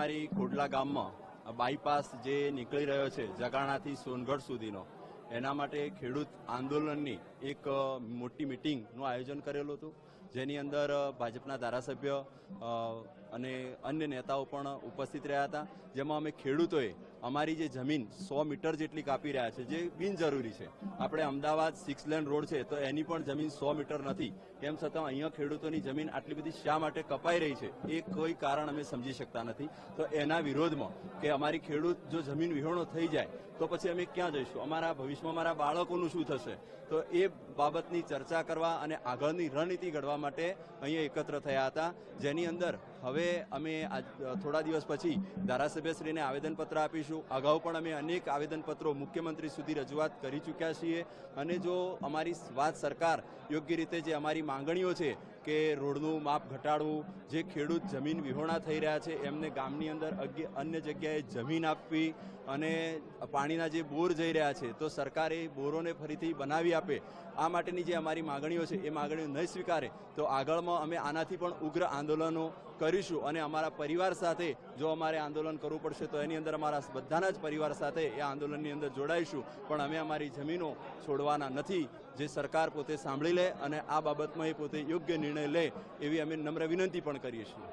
અમારી ખોડલા ગામમાં બાયપાસ જે નીકળી રહ્યો છે જગાણાથી સોનગઢ સુધીનો, એના માટે ખેડૂત આંદોલનની એક મોટી મિટિંગનું આયોજન કરેલું હતું, જેની અંદર ભાજપના ધારાસભ્ય અને અન્ય નેતાઓ પણ ઉપસ્થિત રહ્યા હતા. જેમાં અમે ખેડૂતોએ અમારી જે જમીન 100 મીટર જેટલી કાપી રહ્યા છે, જે બિનજરૂરી છે. આપણે અમદાવાદ 6 લેન રોડ છે તો એની પણ જમીન 100 મીટર નથી, તેમ છતાં અહીંયા ખેડૂતોની જમીન આટલી બધી શા માટે કપાઈ રહી છે એ કોઈ કારણ અમે સમજી શકતા નથી. તો એના વિરોધમાં કે અમારી ખેડૂત જો જમીન વિહોણો થઈ જાય તો પછી અમે ક્યાં જઈશું, અમારા ભવિષ્યમાં અમારા બાળકોનું શું થશે? તો એ બાબતની ચર્ચા કરવા અને આગળની રણનીતિ ઘડવા માટે અહીંયા એકત્ર થયા હતા, જેની અંદર હવે અમે થોડા દિવસ પછી ધારાસભ્યશ્રીને આવેદનપત્ર આપીશું. અગાઉ પણ અમે અનેક આવેદનપત્રો મુખ્યમંત્રી સુધી રજૂઆત કરી ચૂક્યા છીએ, અને જો અમારી વાત સરકાર યોગ્ય રીતે જે અમારી માંગણીઓ છે કે રોડનું માપ ઘટાડવું, જે ખેડૂત જમીન વિહોણા થઈ રહ્યા છે એમને ગામની અંદર અન્ય જગ્યાએ જમીન આપવી, અને પાણીના જે બોર જઈ રહ્યા છે તો સરકારે બોરોને ફરીથી બનાવી આપે, આ માટેની જે અમારી માંગણીઓ છે એ માંગણીઓ નહીં સ્વીકારે તો આગળમાં અમે આનાથી પણ ઉગ્ર આંદોલનો કરીશું. અને અમારા પરિવાર સાથે જો અમારે આંદોલન કરવું પડશે તો એની અંદર અમારા બધાના જ પરિવાર સાથે એ આંદોલનની અંદર જોડાઈશું, પણ અમે અમારી જમીનો છોડવાના નથી. જે સરકાર પોતે સાંભળી લે અને આ બાબતમાં એ પોતે યોગ્ય નિર્ણય લે એવી અમે નમ્ર વિનંતી પણ કરીએ છીએ.